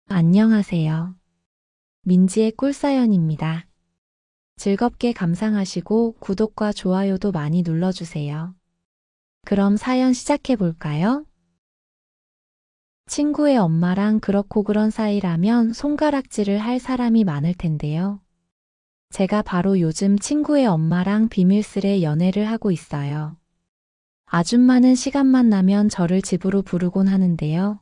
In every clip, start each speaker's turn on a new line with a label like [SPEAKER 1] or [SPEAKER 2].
[SPEAKER 1] 안녕하세요. 민지의 꿀사연입니다. 즐겁게 감상하시고 구독과 좋아요도 많이 눌러주세요. 그럼 사연 시작해 볼까요? 친구의 엄마랑 그렇고 그런 사이라면 손가락질을 할 사람이 많을 텐데요. 제가 바로 요즘 친구의 엄마랑 비밀스레 연애를 하고 있어요. 아줌마는 시간만 나면 저를 집으로 부르곤 하는데요.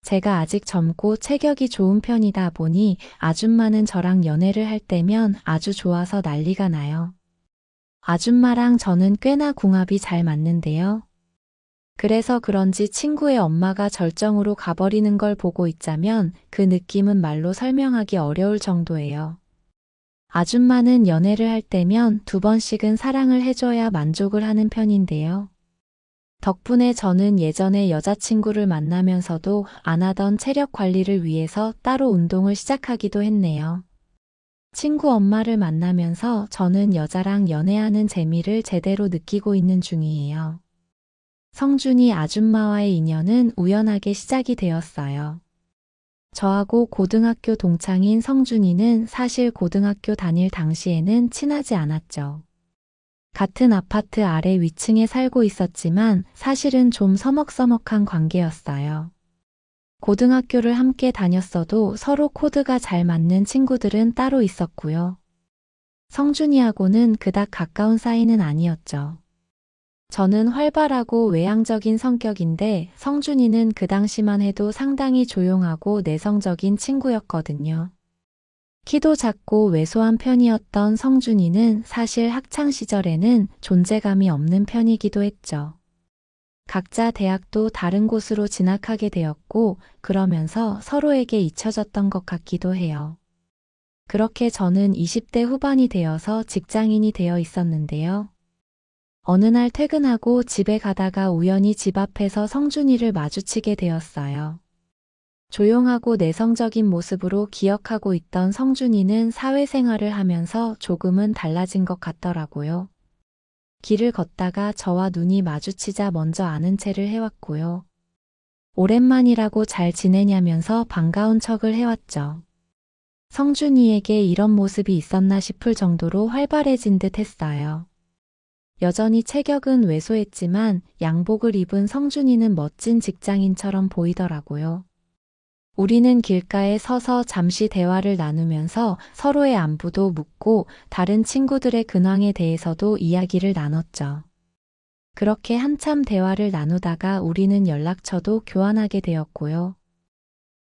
[SPEAKER 1] 제가 아직 젊고 체격이 좋은 편이다 보니 아줌마는 저랑 연애를 할 때면 아주 좋아서 난리가 나요. 아줌마랑 저는 꽤나 궁합이 잘 맞는데요. 그래서 그런지 친구의 엄마가 절정으로 가버리는 걸 보고 있자면 그 느낌은 말로 설명하기 어려울 정도예요. 아줌마는 연애를 할 때면 2번씩은 사랑을 해줘야 만족을 하는 편인데요. 덕분에 저는 예전에 여자친구를 만나면서도 안 하던 체력 관리를 위해서 따로 운동을 시작하기도 했네요. 친구 엄마를 만나면서 저는 여자랑 연애하는 재미를 제대로 느끼고 있는 중이에요. 성준이 아줌마와의 인연은 우연하게 시작이 되었어요. 저하고 고등학교 동창인 성준이는 사실 고등학교 다닐 당시에는 친하지 않았죠. 같은 아파트 아래 위층에 살고 있었지만 사실은 좀 서먹서먹한 관계였어요. 고등학교를 함께 다녔어도 서로 코드가 잘 맞는 친구들은 따로 있었고요. 성준이하고는 그닥 가까운 사이는 아니었죠. 저는 활발하고 외향적인 성격인데 성준이는 그 당시만 해도 상당히 조용하고 내성적인 친구였거든요. 키도 작고 왜소한 편이었던 성준이는 사실 학창 시절에는 존재감이 없는 편이기도 했죠. 각자 대학도 다른 곳으로 진학하게 되었고 그러면서 서로에게 잊혀졌던 것 같기도 해요. 그렇게 저는 20대 후반이 되어서 직장인이 되어 있었는데요. 어느 날 퇴근하고 집에 가다가 우연히 집 앞에서 성준이를 마주치게 되었어요. 조용하고 내성적인 모습으로 기억하고 있던 성준이는 사회생활을 하면서 조금은 달라진 것 같더라고요. 길을 걷다가 저와 눈이 마주치자 먼저 아는 체를 해왔고요. 오랜만이라고 잘 지내냐면서 반가운 척을 해왔죠. 성준이에게 이런 모습이 있었나 싶을 정도로 활발해진 듯 했어요. 여전히 체격은 왜소했지만 양복을 입은 성준이는 멋진 직장인처럼 보이더라고요. 우리는 길가에 서서 잠시 대화를 나누면서 서로의 안부도 묻고 다른 친구들의 근황에 대해서도 이야기를 나눴죠. 그렇게 한참 대화를 나누다가 우리는 연락처도 교환하게 되었고요.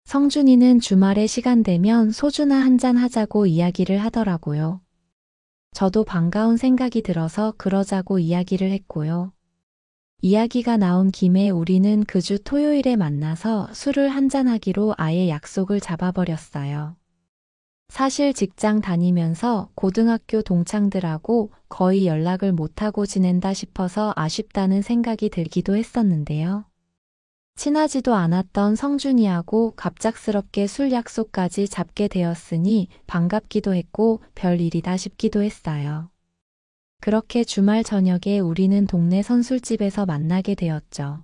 [SPEAKER 1] 성준이는 주말에 시간 되면 소주나 한잔 하자고 이야기를 하더라고요. 저도 반가운 생각이 들어서 그러자고 이야기를 했고요. 이야기가 나온 김에 우리는 그 주 토요일에 만나서 술을 한잔하기로 아예 약속을 잡아버렸어요. 사실 직장 다니면서 고등학교 동창들하고 거의 연락을 못하고 지낸다 싶어서 아쉽다는 생각이 들기도 했었는데요. 친하지도 않았던 성준이하고 갑작스럽게 술 약속까지 잡게 되었으니 반갑기도 했고 별일이다 싶기도 했어요. 그렇게 주말 저녁에 우리는 동네 선술집에서 만나게 되었죠.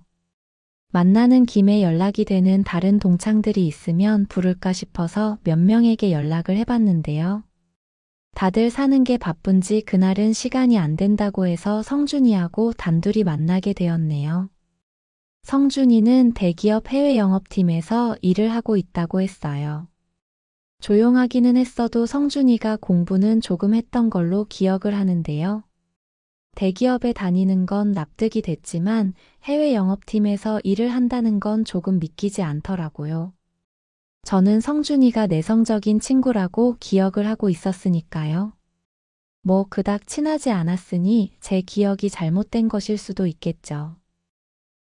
[SPEAKER 1] 만나는 김에 연락이 되는 다른 동창들이 있으면 부를까 싶어서 몇 명에게 연락을 해봤는데요. 다들 사는 게 바쁜지 그날은 시간이 안 된다고 해서 성준이하고 단둘이 만나게 되었네요. 성준이는 대기업 해외 영업팀에서 일을 하고 있다고 했어요. 조용하기는 했어도 성준이가 공부는 조금 했던 걸로 기억을 하는데요. 대기업에 다니는 건 납득이 됐지만 해외 영업팀에서 일을 한다는 건 조금 믿기지 않더라고요. 저는 성준이가 내성적인 친구라고 기억을 하고 있었으니까요. 뭐 그닥 친하지 않았으니 제 기억이 잘못된 것일 수도 있겠죠.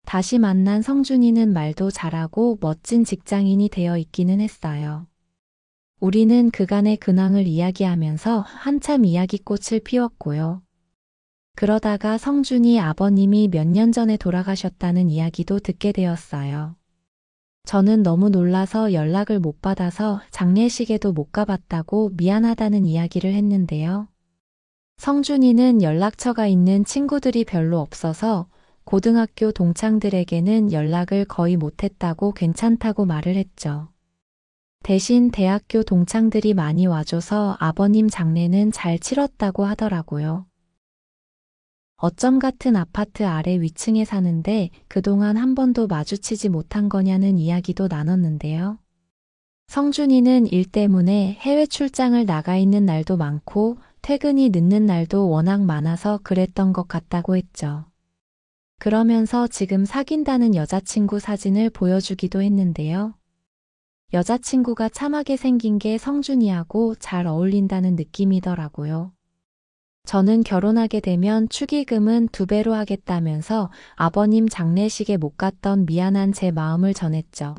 [SPEAKER 1] 다시 만난 성준이는 말도 잘하고 멋진 직장인이 되어 있기는 했어요. 우리는 그간의 근황을 이야기하면서 한참 이야기꽃을 피웠고요. 그러다가 성준이 아버님이 몇 년 전에 돌아가셨다는 이야기도 듣게 되었어요. 저는 너무 놀라서 연락을 못 받아서 장례식에도 못 가봤다고 미안하다는 이야기를 했는데요. 성준이는 연락처가 있는 친구들이 별로 없어서 고등학교 동창들에게는 연락을 거의 못했다고 괜찮다고 말을 했죠. 대신 대학교 동창들이 많이 와줘서 아버님 장례는 잘 치렀다고 하더라고요. 어쩜 같은 아파트 아래 위층에 사는데 그동안 한 번도 마주치지 못한 거냐는 이야기도 나눴는데요. 성준이는 일 때문에 해외 출장을 나가 있는 날도 많고 퇴근이 늦는 날도 워낙 많아서 그랬던 것 같다고 했죠. 그러면서 지금 사귄다는 여자친구 사진을 보여주기도 했는데요. 여자친구가 참하게 생긴 게 성준이하고 잘 어울린다는 느낌이더라고요. 저는 결혼하게 되면 축의금은 2배로 하겠다면서 아버님 장례식에 못 갔던 미안한 제 마음을 전했죠.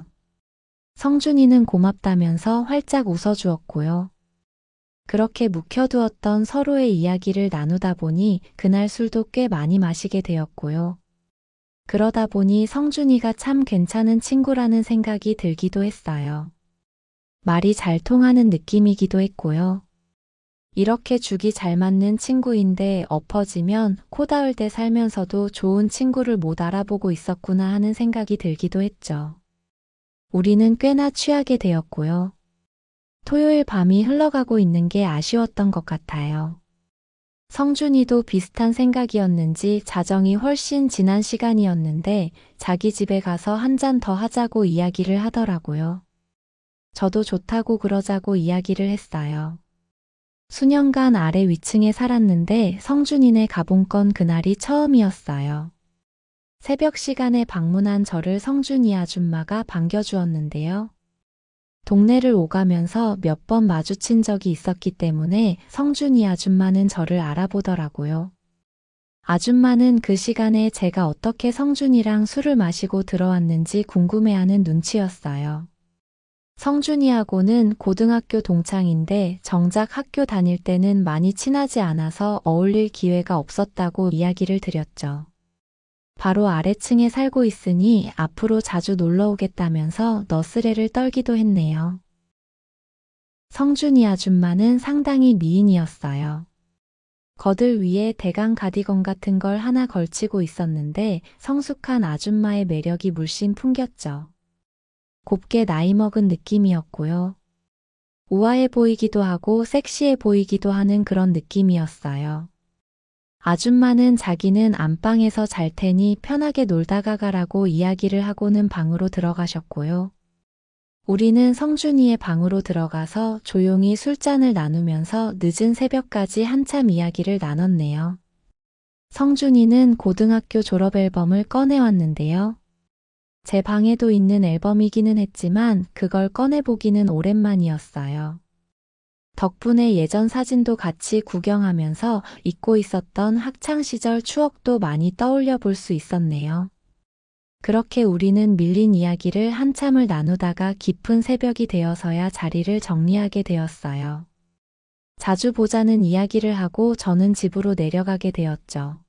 [SPEAKER 1] 성준이는 고맙다면서 활짝 웃어주었고요. 그렇게 묵혀두었던 서로의 이야기를 나누다 보니 그날 술도 꽤 많이 마시게 되었고요. 그러다 보니 성준이가 참 괜찮은 친구라는 생각이 들기도 했어요. 말이 잘 통하는 느낌이기도 했고요. 이렇게 죽이 잘 맞는 친구인데 엎어지면 코 닿을 때 살면서도 좋은 친구를 못 알아보고 있었구나 하는 생각이 들기도 했죠. 우리는 꽤나 취하게 되었고요. 토요일 밤이 흘러가고 있는 게 아쉬웠던 것 같아요. 성준이도 비슷한 생각이었는지 자정이 훨씬 지난 시간이었는데 자기 집에 가서 한 잔 더 하자고 이야기를 하더라고요. 저도 좋다고 그러자고 이야기를 했어요. 수년간 아래 위층에 살았는데 성준이네 가본 건 그날이 처음이었어요. 새벽 시간에 방문한 저를 성준이 아줌마가 반겨주었는데요. 동네를 오가면서 몇 번 마주친 적이 있었기 때문에 성준이 아줌마는 저를 알아보더라고요. 아줌마는 그 시간에 제가 어떻게 성준이랑 술을 마시고 들어왔는지 궁금해하는 눈치였어요. 성준이하고는 고등학교 동창인데 정작 학교 다닐 때는 많이 친하지 않아서 어울릴 기회가 없었다고 이야기를 드렸죠. 바로 아래층에 살고 있으니 앞으로 자주 놀러 오겠다면서 너스레를 떨기도 했네요. 성준이 아줌마는 상당히 미인이었어요. 거들 위에 대강 가디건 같은 걸 하나 걸치고 있었는데 성숙한 아줌마의 매력이 물씬 풍겼죠. 곱게 나이 먹은 느낌이었고요. 우아해 보이기도 하고 섹시해 보이기도 하는 그런 느낌이었어요. 아줌마는 자기는 안방에서 잘 테니 편하게 놀다가 가라고 이야기를 하고는 방으로 들어가셨고요. 우리는 성준이의 방으로 들어가서 조용히 술잔을 나누면서 늦은 새벽까지 한참 이야기를 나눴네요. 성준이는 고등학교 졸업 앨범을 꺼내왔는데요. 제 방에도 있는 앨범이기는 했지만 그걸 꺼내보기는 오랜만이었어요. 덕분에 예전 사진도 같이 구경하면서 잊고 있었던 학창시절 추억도 많이 떠올려 볼 수 있었네요. 그렇게 우리는 밀린 이야기를 한참을 나누다가 깊은 새벽이 되어서야 자리를 정리하게 되었어요. 자주 보자는 이야기를 하고 저는 집으로 내려가게 되었죠.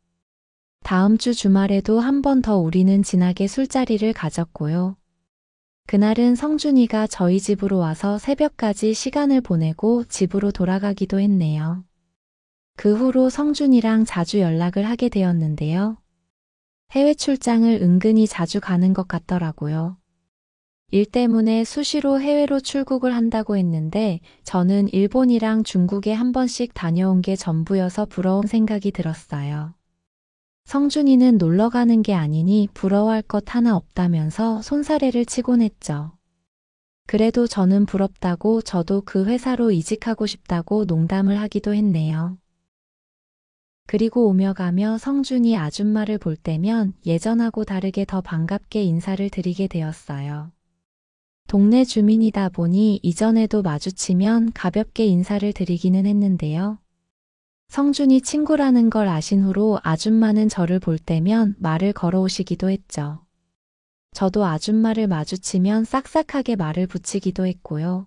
[SPEAKER 1] 다음 주 주말에도 한 번 더 우리는 진하게 술자리를 가졌고요. 그날은 성준이가 저희 집으로 와서 새벽까지 시간을 보내고 집으로 돌아가기도 했네요. 그 후로 성준이랑 자주 연락을 하게 되었는데요. 해외 출장을 은근히 자주 가는 것 같더라고요. 일 때문에 수시로 해외로 출국을 한다고 했는데 저는 일본이랑 중국에 한 번씩 다녀온 게 전부여서 부러운 생각이 들었어요. 성준이는 놀러 가는 게 아니니 부러워할 것 하나 없다면서 손사래를 치곤 했죠. 그래도 저는 부럽다고 저도 그 회사로 이직하고 싶다고 농담을 하기도 했네요. 그리고 오며 가며 성준이 아줌마를 볼 때면 예전하고 다르게 더 반갑게 인사를 드리게 되었어요. 동네 주민이다 보니 이전에도 마주치면 가볍게 인사를 드리기는 했는데요. 성준이 친구라는 걸 아신 후로 아줌마는 저를 볼 때면 말을 걸어오시기도 했죠. 저도 아줌마를 마주치면 싹싹하게 말을 붙이기도 했고요.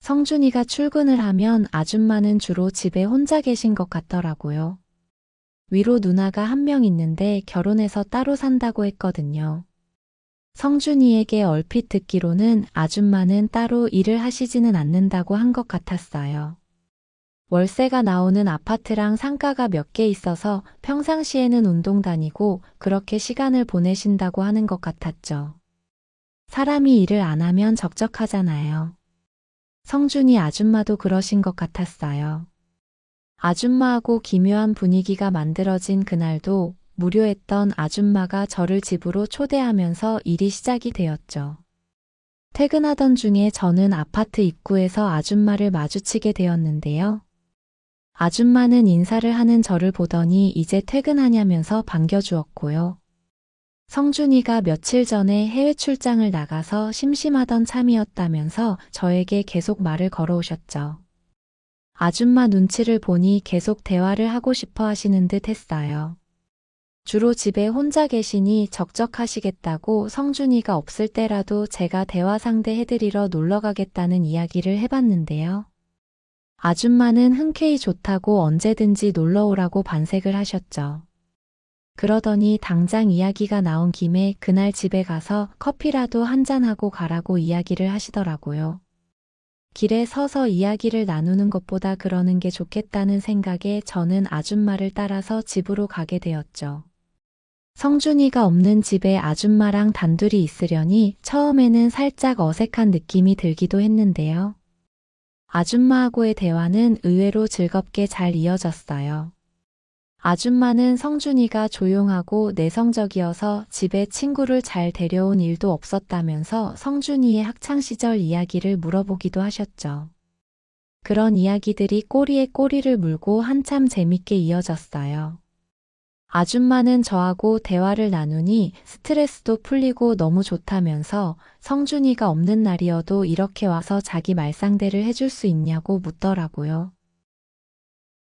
[SPEAKER 1] 성준이가 출근을 하면 아줌마는 주로 집에 혼자 계신 것 같더라고요. 위로 누나가 한 명 있는데 결혼해서 따로 산다고 했거든요. 성준이에게 얼핏 듣기로는 아줌마는 따로 일을 하시지는 않는다고 한 것 같았어요. 월세가 나오는 아파트랑 상가가 몇 개 있어서 평상시에는 운동 다니고 그렇게 시간을 보내신다고 하는 것 같았죠. 사람이 일을 안 하면 적적하잖아요. 성준이 아줌마도 그러신 것 같았어요. 아줌마하고 기묘한 분위기가 만들어진 그날도 무료했던 아줌마가 저를 집으로 초대하면서 일이 시작이 되었죠. 퇴근하던 중에 저는 아파트 입구에서 아줌마를 마주치게 되었는데요. 아줌마는 인사를 하는 저를 보더니 이제 퇴근하냐면서 반겨주었고요. 성준이가 며칠 전에 해외 출장을 나가서 심심하던 참이었다면서 저에게 계속 말을 걸어오셨죠. 아줌마 눈치를 보니 계속 대화를 하고 싶어 하시는 듯 했어요. 주로 집에 혼자 계시니 적적하시겠다고 성준이가 없을 때라도 제가 대화 상대 해드리러 놀러 가겠다는 이야기를 해봤는데요. 아줌마는 흔쾌히 좋다고 언제든지 놀러 오라고 반색을 하셨죠. 그러더니 당장 이야기가 나온 김에 그날 집에 가서 커피라도 한잔하고 가라고 이야기를 하시더라고요. 길에 서서 이야기를 나누는 것보다 그러는 게 좋겠다는 생각에 저는 아줌마를 따라서 집으로 가게 되었죠. 성준이가 없는 집에 아줌마랑 단둘이 있으려니 처음에는 살짝 어색한 느낌이 들기도 했는데요. 아줌마하고의 대화는 의외로 즐겁게 잘 이어졌어요. 아줌마는 성준이가 조용하고 내성적이어서 집에 친구를 잘 데려온 일도 없었다면서 성준이의 학창시절 이야기를 물어보기도 하셨죠. 그런 이야기들이 꼬리에 꼬리를 물고 한참 재밌게 이어졌어요. 아줌마는 저하고 대화를 나누니 스트레스도 풀리고 너무 좋다면서 성준이가 없는 날이어도 이렇게 와서 자기 말상대를 해줄 수 있냐고 묻더라고요.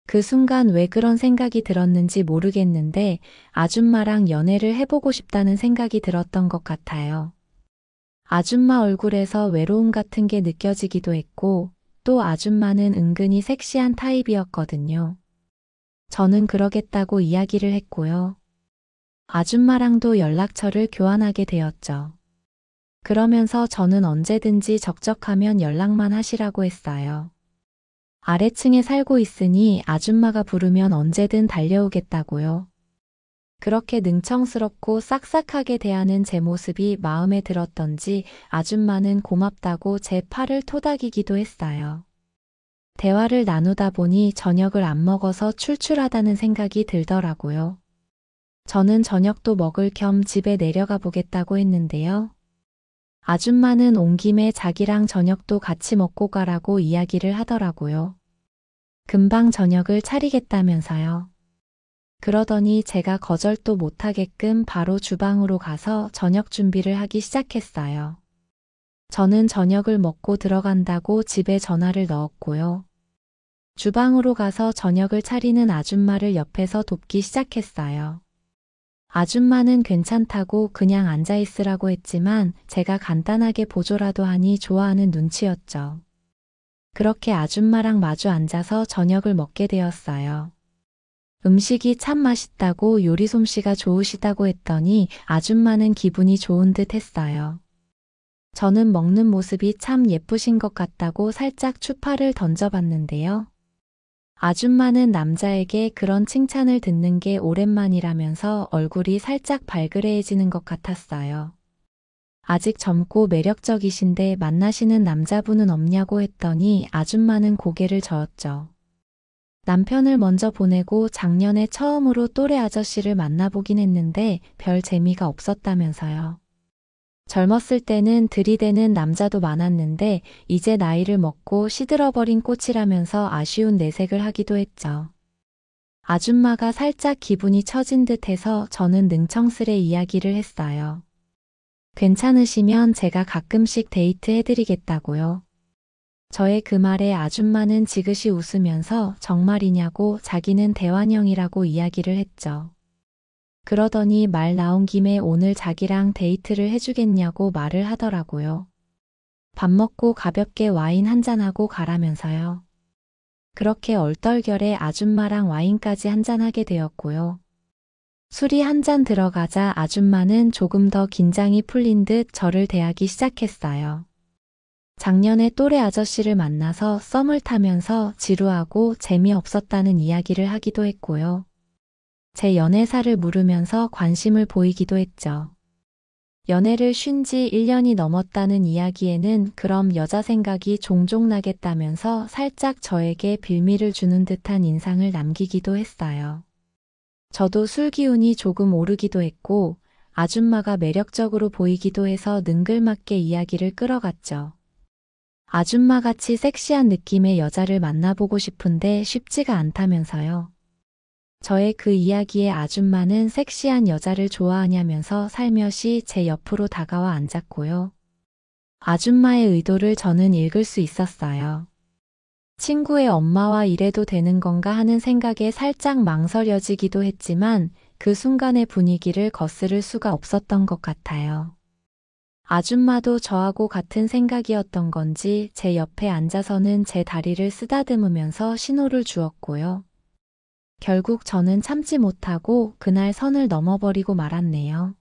[SPEAKER 1] 그 순간 왜 그런 생각이 들었는지 모르겠는데 아줌마랑 연애를 해보고 싶다는 생각이 들었던 것 같아요. 아줌마 얼굴에서 외로움 같은 게 느껴지기도 했고 또 아줌마는 은근히 섹시한 타입이었거든요. 저는 그러겠다고 이야기를 했고요. 아줌마랑도 연락처를 교환하게 되었죠. 그러면서 저는 언제든지 적적하면 연락만 하시라고 했어요. 아래층에 살고 있으니 아줌마가 부르면 언제든 달려오겠다고요. 그렇게 능청스럽고 싹싹하게 대하는 제 모습이 마음에 들었던지 아줌마는 고맙다고 제 팔을 토닥이기도 했어요. 대화를 나누다 보니 저녁을 안 먹어서 출출하다는 생각이 들더라고요. 저는 저녁도 먹을 겸 집에 내려가 보겠다고 했는데요. 아줌마는 온 김에 자기랑 저녁도 같이 먹고 가라고 이야기를 하더라고요. 금방 저녁을 차리겠다면서요. 그러더니 제가 거절도 못하게끔 바로 주방으로 가서 저녁 준비를 하기 시작했어요. 저는 저녁을 먹고 들어간다고 집에 전화를 넣었고요. 주방으로 가서 저녁을 차리는 아줌마를 옆에서 돕기 시작했어요. 아줌마는 괜찮다고 그냥 앉아있으라고 했지만 제가 간단하게 보조라도 하니 좋아하는 눈치였죠. 그렇게 아줌마랑 마주 앉아서 저녁을 먹게 되었어요. 음식이 참 맛있다고 요리 솜씨가 좋으시다고 했더니 아줌마는 기분이 좋은 듯 했어요. 저는 먹는 모습이 참 예쁘신 것 같다고 살짝 추파를 던져봤는데요. 아줌마는 남자에게 그런 칭찬을 듣는 게 오랜만이라면서 얼굴이 살짝 발그레해지는 것 같았어요. 아직 젊고 매력적이신데 만나시는 남자분은 없냐고 했더니 아줌마는 고개를 저었죠. 남편을 먼저 보내고 작년에 처음으로 또래 아저씨를 만나보긴 했는데 별 재미가 없었다면서요. 젊었을 때는 들이대는 남자도 많았는데 이제 나이를 먹고 시들어버린 꽃이라면서 아쉬운 내색을 하기도 했죠. 아줌마가 살짝 기분이 처진 듯해서 저는 능청스레 이야기를 했어요. 괜찮으시면 제가 가끔씩 데이트 해드리겠다고요. 저의 그 말에 아줌마는 지그시 웃으면서 정말이냐고 자기는 대환영이라고 이야기를 했죠. 그러더니 말 나온 김에 오늘 자기랑 데이트를 해주겠냐고 말을 하더라고요. 밥 먹고 가볍게 와인 한잔하고 가라면서요. 그렇게 얼떨결에 아줌마랑 와인까지 한잔하게 되었고요. 술이 한 잔 들어가자 아줌마는 조금 더 긴장이 풀린 듯 저를 대하기 시작했어요. 작년에 또래 아저씨를 만나서 썸을 타면서 지루하고 재미없었다는 이야기를 하기도 했고요. 제 연애사를 물으면서 관심을 보이기도 했죠. 연애를 쉰 지 1년이 넘었다는 이야기에는 그럼 여자 생각이 종종 나겠다면서 살짝 저에게 빌미를 주는 듯한 인상을 남기기도 했어요. 저도 술 기운이 조금 오르기도 했고 아줌마가 매력적으로 보이기도 해서 능글맞게 이야기를 끌어갔죠. 아줌마같이 섹시한 느낌의 여자를 만나보고 싶은데 쉽지가 않다면서요. 저의 그 이야기에 아줌마는 섹시한 여자를 좋아하냐면서 살며시 제 옆으로 다가와 앉았고요. 아줌마의 의도를 저는 읽을 수 있었어요. 친구의 엄마와 이래도 되는 건가 하는 생각에 살짝 망설여지기도 했지만 그 순간의 분위기를 거스를 수가 없었던 것 같아요. 아줌마도 저하고 같은 생각이었던 건지 제 옆에 앉아서는 제 다리를 쓰다듬으면서 신호를 주었고요. 결국 저는 참지 못하고 그날 선을 넘어버리고 말았네요.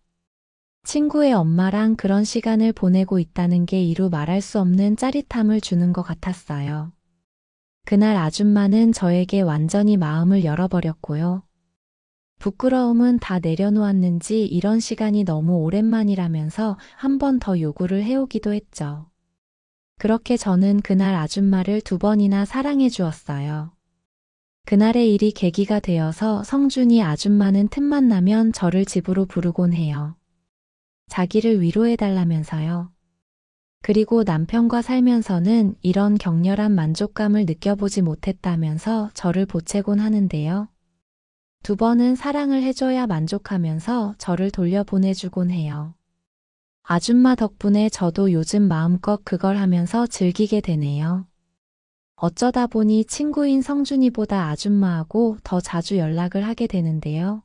[SPEAKER 1] 친구의 엄마랑 그런 시간을 보내고 있다는 게 이루 말할 수 없는 짜릿함을 주는 것 같았어요. 그날 아줌마는 저에게 완전히 마음을 열어버렸고요. 부끄러움은 다 내려놓았는지 이런 시간이 너무 오랜만이라면서 한 번 더 요구를 해오기도 했죠. 그렇게 저는 그날 아줌마를 2번이나 사랑해 주었어요. 그날의 일이 계기가 되어서 성준이 아줌마는 틈만 나면 저를 집으로 부르곤 해요. 자기를 위로해달라면서요. 그리고 남편과 살면서는 이런 격렬한 만족감을 느껴보지 못했다면서 저를 보채곤 하는데요. 2번은 사랑을 해줘야 만족하면서 저를 돌려보내주곤 해요. 아줌마 덕분에 저도 요즘 마음껏 그걸 하면서 즐기게 되네요. 어쩌다 보니 친구인 성준이보다 아줌마하고 더 자주 연락을 하게 되는데요.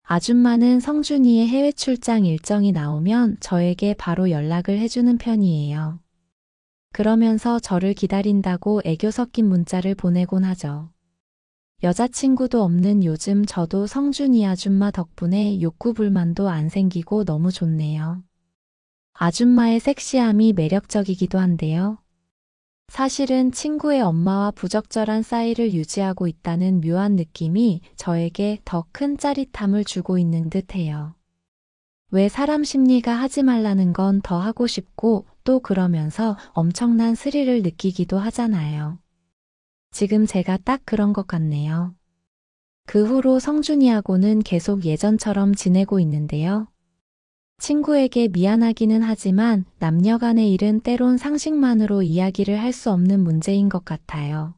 [SPEAKER 1] 아줌마는 성준이의 해외 출장 일정이 나오면 저에게 바로 연락을 해주는 편이에요. 그러면서 저를 기다린다고 애교 섞인 문자를 보내곤 하죠. 여자친구도 없는 요즘 저도 성준이 아줌마 덕분에 욕구불만도 안 생기고 너무 좋네요. 아줌마의 섹시함이 매력적이기도 한데요. 사실은 친구의 엄마와 부적절한 사이를 유지하고 있다는 묘한 느낌이 저에게 더 큰 짜릿함을 주고 있는 듯해요. 왜 사람 심리가 하지 말라는 건 더 하고 싶고 또 그러면서 엄청난 스릴을 느끼기도 하잖아요. 지금 제가 딱 그런 것 같네요. 그 후로 성준이하고는 계속 예전처럼 지내고 있는데요. 친구에게 미안하기는 하지만 남녀 간의 일은 때론 상식만으로 이야기를 할 수 없는 문제인 것 같아요.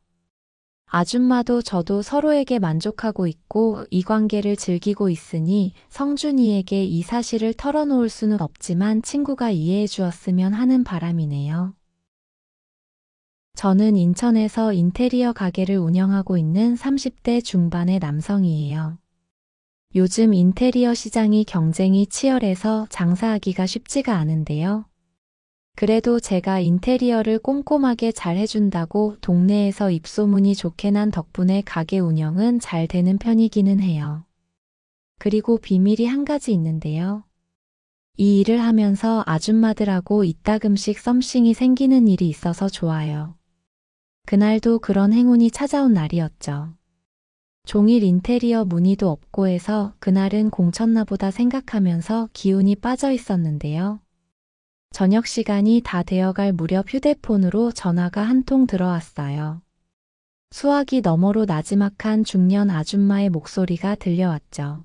[SPEAKER 1] 아줌마도 저도 서로에게 만족하고 있고 이 관계를 즐기고 있으니 성준이에게 이 사실을 털어놓을 수는 없지만 친구가 이해해 주었으면 하는 바람이네요. 저는 인천에서 인테리어 가게를 운영하고 있는 30대 중반의 남성이에요. 요즘 인테리어 시장이 경쟁이 치열해서 장사하기가 쉽지가 않은데요. 그래도 제가 인테리어를 꼼꼼하게 잘 해준다고 동네에서 입소문이 좋게 난 덕분에 가게 운영은 잘 되는 편이기는 해요. 그리고 비밀이 한 가지 있는데요. 이 일을 하면서 아줌마들하고 이따금씩 썸씽이 생기는 일이 있어서 좋아요. 그날도 그런 행운이 찾아온 날이었죠. 종일 인테리어 문의도 없고 해서 그날은 공쳤나 보다 생각하면서 기운이 빠져 있었는데요. 저녁 시간이 다 되어갈 무렵 휴대폰으로 전화가 한 통 들어왔어요. 수화기 너머로 나지막한 중년 아줌마의 목소리가 들려왔죠.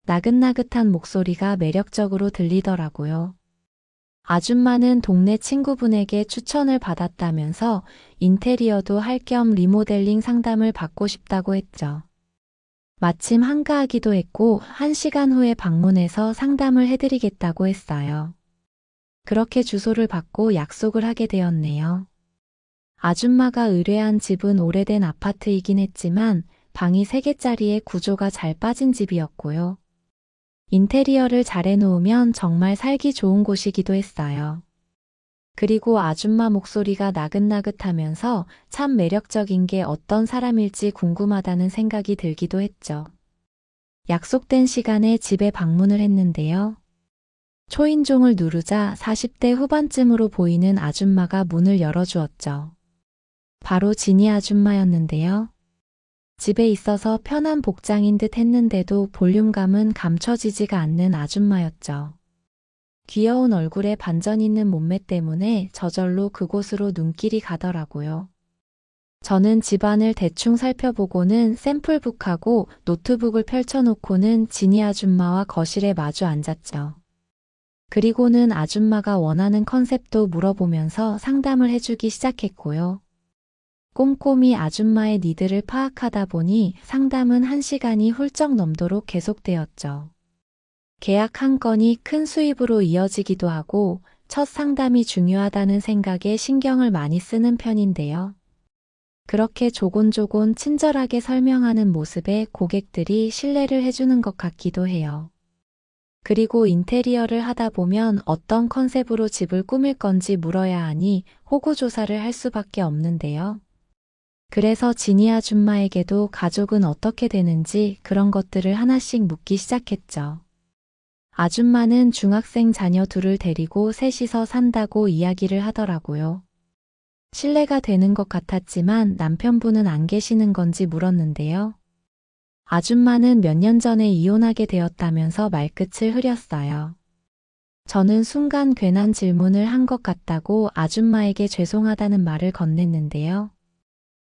[SPEAKER 1] 나긋나긋한 목소리가 매력적으로 들리더라고요. 아줌마는 동네 친구분에게 추천을 받았다면서 인테리어도 할 겸 리모델링 상담을 받고 싶다고 했죠. 마침 한가하기도 했고 1시간 후에 방문해서 상담을 해드리겠다고 했어요. 그렇게 주소를 받고 약속을 하게 되었네요. 아줌마가 의뢰한 집은 오래된 아파트이긴 했지만 방이 3개짜리에 구조가 잘 빠진 집이었고요. 인테리어를 잘 해놓으면 정말 살기 좋은 곳이기도 했어요. 그리고 아줌마 목소리가 나긋나긋하면서 참 매력적인 게 어떤 사람일지 궁금하다는 생각이 들기도 했죠. 약속된 시간에 집에 방문을 했는데요. 초인종을 누르자 40대 후반쯤으로 보이는 아줌마가 문을 열어주었죠. 바로 지니 아줌마였는데요. 집에 있어서 편한 복장인 듯 했는데도 볼륨감은 감춰지지가 않는 아줌마였죠. 귀여운 얼굴에 반전 있는 몸매 때문에 저절로 그곳으로 눈길이 가더라고요. 저는 집안을 대충 살펴보고는 샘플북하고 노트북을 펼쳐놓고는 지니 아줌마와 거실에 마주 앉았죠. 그리고는 아줌마가 원하는 컨셉도 물어보면서 상담을 해주기 시작했고요. 꼼꼼히 아줌마의 니드를 파악하다 보니 상담은 1시간이 훌쩍 넘도록 계속되었죠. 계약 한 건이 큰 수입으로 이어지기도 하고 첫 상담이 중요하다는 생각에 신경을 많이 쓰는 편인데요. 그렇게 조곤조곤 친절하게 설명하는 모습에 고객들이 신뢰를 해주는 것 같기도 해요. 그리고 인테리어를 하다 보면 어떤 컨셉으로 집을 꾸밀 건지 물어야 하니 호구조사를 할 수밖에 없는데요. 그래서 지니 아줌마에게도 가족은 어떻게 되는지 그런 것들을 하나씩 묻기 시작했죠. 아줌마는 중학생 자녀 둘을 데리고 셋이서 산다고 이야기를 하더라고요. 신뢰가 되는 것 같았지만 남편분은 안 계시는 건지 물었는데요. 아줌마는 몇 년 전에 이혼하게 되었다면서 말끝을 흐렸어요. 저는 순간 괜한 질문을 한 것 같다고 아줌마에게 죄송하다는 말을 건넸는데요.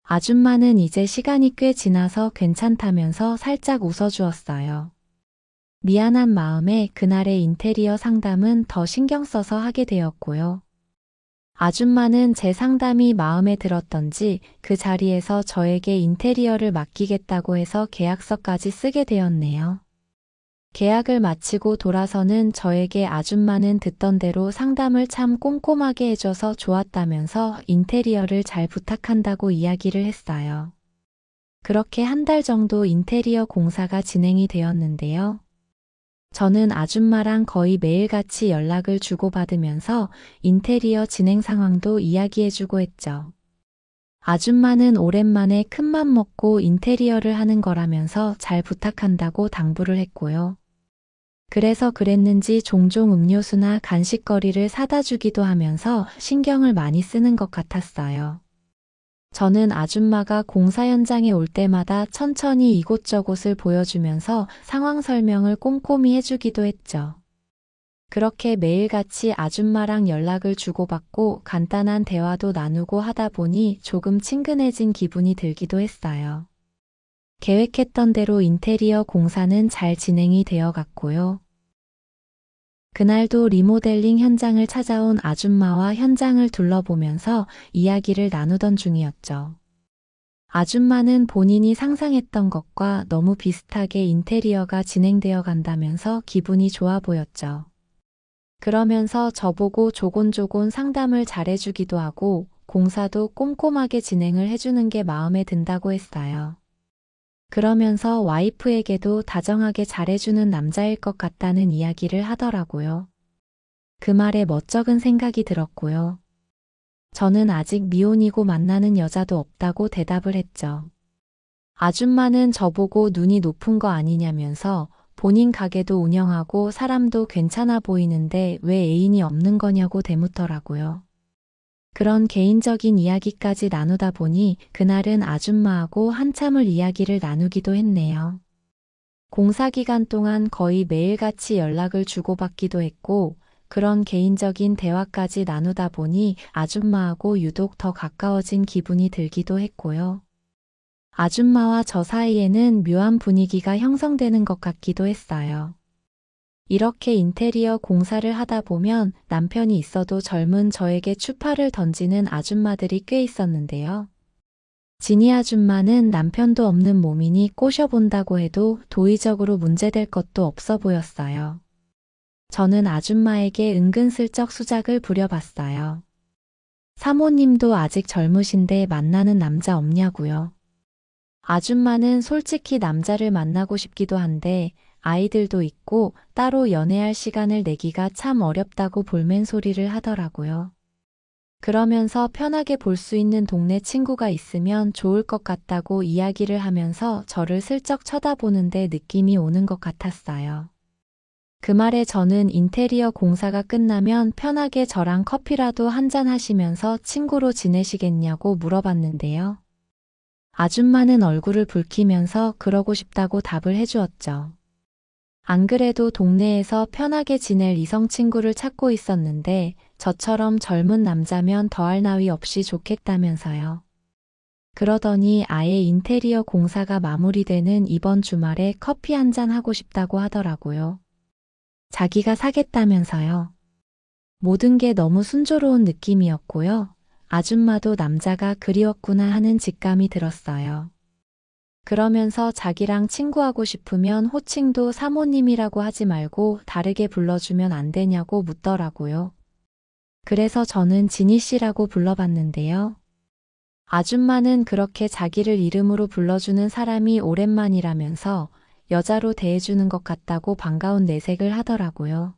[SPEAKER 1] 아줌마는 이제 시간이 꽤 지나서 괜찮다면서 살짝 웃어주었어요. 미안한 마음에 그날의 인테리어 상담은 더 신경 써서 하게 되었고요. 아줌마는 제 상담이 마음에 들었던지 그 자리에서 저에게 인테리어를 맡기겠다고 해서 계약서까지 쓰게 되었네요. 계약을 마치고 돌아서는 저에게 아줌마는 듣던 대로 상담을 참 꼼꼼하게 해줘서 좋았다면서 인테리어를 잘 부탁한다고 이야기를 했어요. 그렇게 한 달 정도 인테리어 공사가 진행이 되었는데요. 저는 아줌마랑 거의 매일같이 연락을 주고받으면서 인테리어 진행 상황도 이야기해주고 했죠. 아줌마는 오랜만에 큰맘 먹고 인테리어를 하는 거라면서 잘 부탁한다고 당부를 했고요. 그래서 그랬는지 종종 음료수나 간식거리를 사다 주기도 하면서 신경을 많이 쓰는 것 같았어요. 저는 아줌마가 공사 현장에 올 때마다 천천히 이곳저곳을 보여주면서 상황 설명을 꼼꼼히 해주기도 했죠. 그렇게 매일같이 아줌마랑 연락을 주고받고 간단한 대화도 나누고 하다 보니 조금 친근해진 기분이 들기도 했어요. 계획했던 대로 인테리어 공사는 잘 진행이 되어 갔고요. 그날도 리모델링 현장을 찾아온 아줌마와 현장을 둘러보면서 이야기를 나누던 중이었죠. 아줌마는 본인이 상상했던 것과 너무 비슷하게 인테리어가 진행되어 간다면서 기분이 좋아 보였죠. 그러면서 저보고 조곤조곤 상담을 잘해주기도 하고 공사도 꼼꼼하게 진행을 해주는 게 마음에 든다고 했어요. 그러면서 와이프에게도 다정하게 잘해주는 남자일 것 같다는 이야기를 하더라고요. 그 말에 멋쩍은 생각이 들었고요. 저는 아직 미혼이고 만나는 여자도 없다고 대답을 했죠. 아줌마는 저보고 눈이 높은 거 아니냐면서 본인 가게도 운영하고 사람도 괜찮아 보이는데 왜 애인이 없는 거냐고 대묻더라고요. 그런 개인적인 이야기까지 나누다 보니 그날은 아줌마하고 한참을 이야기를 나누기도 했네요. 공사 기간 동안 거의 매일같이 연락을 주고받기도 했고 그런 개인적인 대화까지 나누다 보니 아줌마하고 유독 더 가까워진 기분이 들기도 했고요. 아줌마와 저 사이에는 묘한 분위기가 형성되는 것 같기도 했어요. 이렇게 인테리어 공사를 하다 보면 남편이 있어도 젊은 저에게 추파를 던지는 아줌마들이 꽤 있었는데요. 지니 아줌마는 남편도 없는 몸이니 꼬셔본다고 해도 도의적으로 문제될 것도 없어 보였어요. 저는 아줌마에게 은근슬쩍 수작을 부려봤어요. 사모님도 아직 젊으신데 만나는 남자 없냐고요. 아줌마는 솔직히 남자를 만나고 싶기도 한데 아이들도 있고 따로 연애할 시간을 내기가 참 어렵다고 볼멘소리를 하더라고요. 그러면서 편하게 볼 수 있는 동네 친구가 있으면 좋을 것 같다고 이야기를 하면서 저를 슬쩍 쳐다보는데 느낌이 오는 것 같았어요. 그 말에 저는 인테리어 공사가 끝나면 편하게 저랑 커피라도 한잔 하시면서 친구로 지내시겠냐고 물어봤는데요. 아줌마는 얼굴을 붉히면서 그러고 싶다고 답을 해주었죠. 안 그래도 동네에서 편하게 지낼 이성 친구를 찾고 있었는데 저처럼 젊은 남자면 더할 나위 없이 좋겠다면서요. 그러더니 아예 인테리어 공사가 마무리되는 이번 주말에 커피 한잔 하고 싶다고 하더라고요. 자기가 사겠다면서요. 모든 게 너무 순조로운 느낌이었고요. 아줌마도 남자가 그리웠구나 하는 직감이 들었어요. 그러면서 자기랑 친구하고 싶으면 호칭도 사모님이라고 하지 말고 다르게 불러주면 안 되냐고 묻더라고요. 그래서 저는 지니 씨라고 불러봤는데요. 아줌마는 그렇게 자기를 이름으로 불러주는 사람이 오랜만이라면서 여자로 대해주는 것 같다고 반가운 내색을 하더라고요.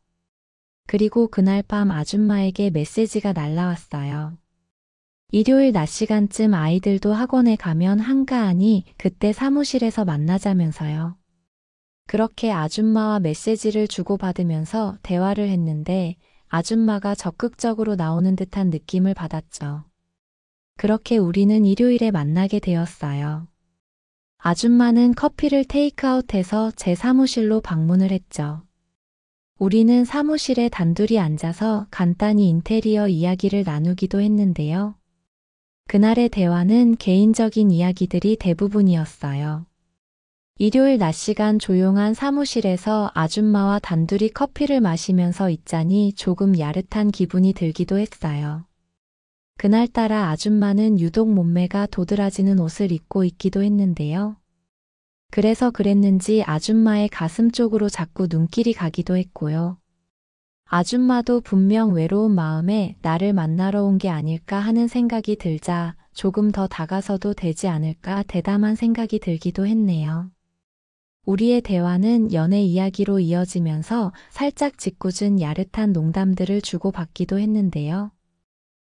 [SPEAKER 1] 그리고 그날 밤 아줌마에게 메시지가 날라왔어요. 일요일 낮 시간쯤 아이들도 학원에 가면 한가하니 그때 사무실에서 만나자면서요. 그렇게 아줌마와 메시지를 주고받으면서 대화를 했는데 아줌마가 적극적으로 나오는 듯한 느낌을 받았죠. 그렇게 우리는 일요일에 만나게 되었어요. 아줌마는 커피를 테이크아웃해서 제 사무실로 방문을 했죠. 우리는 사무실에 단둘이 앉아서 간단히 인테리어 이야기를 나누기도 했는데요. 그날의 대화는 개인적인 이야기들이 대부분이었어요. 일요일 낮 시간 조용한 사무실에서 아줌마와 단둘이 커피를 마시면서 있자니 조금 야릇한 기분이 들기도 했어요. 그날따라 아줌마는 유독 몸매가 도드라지는 옷을 입고 있기도 했는데요. 그래서 그랬는지 아줌마의 가슴 쪽으로 자꾸 눈길이 가기도 했고요. 아줌마도 분명 외로운 마음에 나를 만나러 온 게 아닐까 하는 생각이 들자 조금 더 다가서도 되지 않을까 대담한 생각이 들기도 했네요. 우리의 대화는 연애 이야기로 이어지면서 살짝 짓궂은 야릇한 농담들을 주고받기도 했는데요.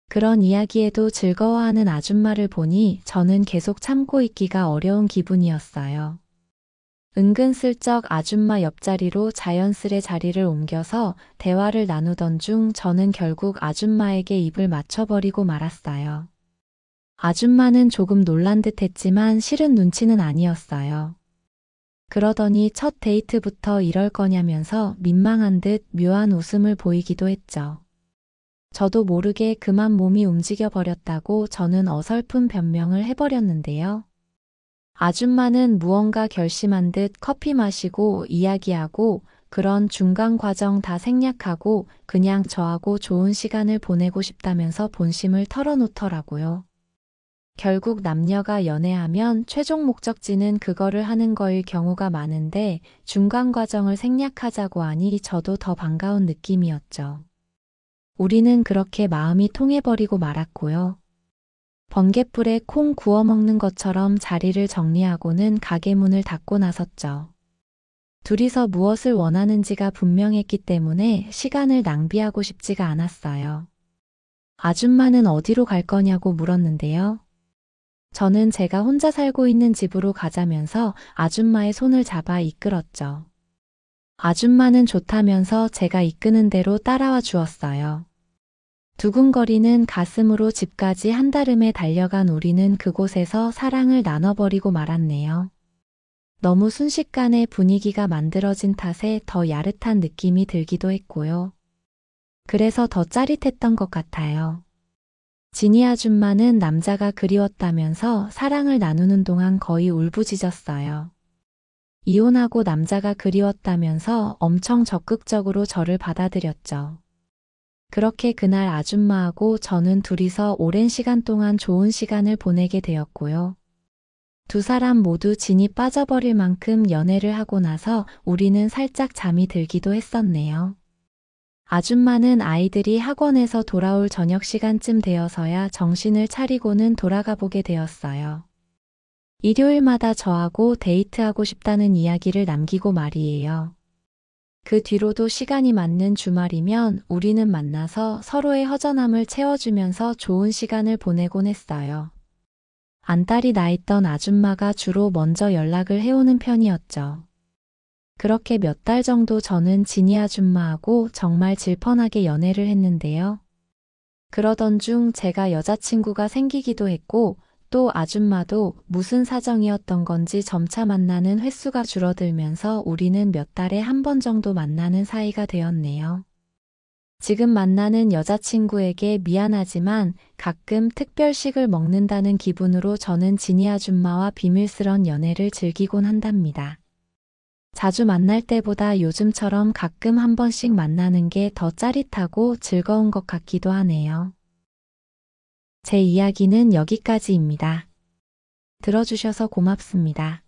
[SPEAKER 1] 그런 이야기에도 즐거워하는 아줌마를 보니 저는 계속 참고 있기가 어려운 기분이었어요. 은근슬쩍 아줌마 옆자리로 자연스레 자리를 옮겨서 대화를 나누던 중 저는 결국 아줌마에게 입을 맞춰버리고 말았어요. 아줌마는 조금 놀란 듯 했지만 실은 눈치는 아니었어요. 그러더니 첫 데이트부터 이럴 거냐면서 민망한 듯 묘한 웃음을 보이기도 했죠. 저도 모르게 그만 몸이 움직여 버렸다고 저는 어설픈 변명을 해버렸는데요. 아줌마는 무언가 결심한 듯 커피 마시고 이야기하고 그런 중간 과정 다 생략하고 그냥 저하고 좋은 시간을 보내고 싶다면서 본심을 털어놓더라고요. 결국 남녀가 연애하면 최종 목적지는 그거를 하는 거일 경우가 많은데 중간 과정을 생략하자고 하니 저도 더 반가운 느낌이었죠. 우리는 그렇게 마음이 통해버리고 말았고요. 번갯불에 콩 구워 먹는 것처럼 자리를 정리하고는 가게 문을 닫고 나섰죠. 둘이서 무엇을 원하는지가 분명했기 때문에 시간을 낭비하고 싶지가 않았어요. 아줌마는 어디로 갈 거냐고 물었는데요. 저는 제가 혼자 살고 있는 집으로 가자면서 아줌마의 손을 잡아 이끌었죠. 아줌마는 좋다면서 제가 이끄는 대로 따라와 주었어요. 두근거리는 가슴으로 집까지 한달음에 달려간 우리는 그곳에서 사랑을 나눠버리고 말았네요. 너무 순식간에 분위기가 만들어진 탓에 더 야릇한 느낌이 들기도 했고요. 그래서 더 짜릿했던 것 같아요. 지니 아줌마는 남자가 그리웠다면서 사랑을 나누는 동안 거의 울부짖었어요. 이혼하고 남자가 그리웠다면서 엄청 적극적으로 저를 받아들였죠. 그렇게 그날 아줌마하고 저는 둘이서 오랜 시간 동안 좋은 시간을 보내게 되었고요. 두 사람 모두 진이 빠져버릴 만큼 연애를 하고 나서 우리는 살짝 잠이 들기도 했었네요. 아줌마는 아이들이 학원에서 돌아올 저녁 시간쯤 되어서야 정신을 차리고는 돌아가 보게 되었어요. 일요일마다 저하고 데이트하고 싶다는 이야기를 남기고 말이에요. 그 뒤로도 시간이 맞는 주말이면 우리는 만나서 서로의 허전함을 채워주면서 좋은 시간을 보내곤 했어요. 안달이 나 있던 아줌마가 주로 먼저 연락을 해오는 편이었죠. 그렇게 몇 달 정도 저는 지니 아줌마하고 정말 질펀하게 연애를 했는데요. 그러던 중 제가 여자친구가 생기기도 했고 또 아줌마도 무슨 사정이었던 건지 점차 만나는 횟수가 줄어들면서 우리는 몇 달에 한 번 정도 만나는 사이가 되었네요. 지금 만나는 여자친구에게 미안하지만 가끔 특별식을 먹는다는 기분으로 저는 지니 아줌마와 비밀스런 연애를 즐기곤 한답니다. 자주 만날 때보다 요즘처럼 가끔 한 번씩 만나는 게 더 짜릿하고 즐거운 것 같기도 하네요. 제 이야기는 여기까지입니다. 들어주셔서 고맙습니다.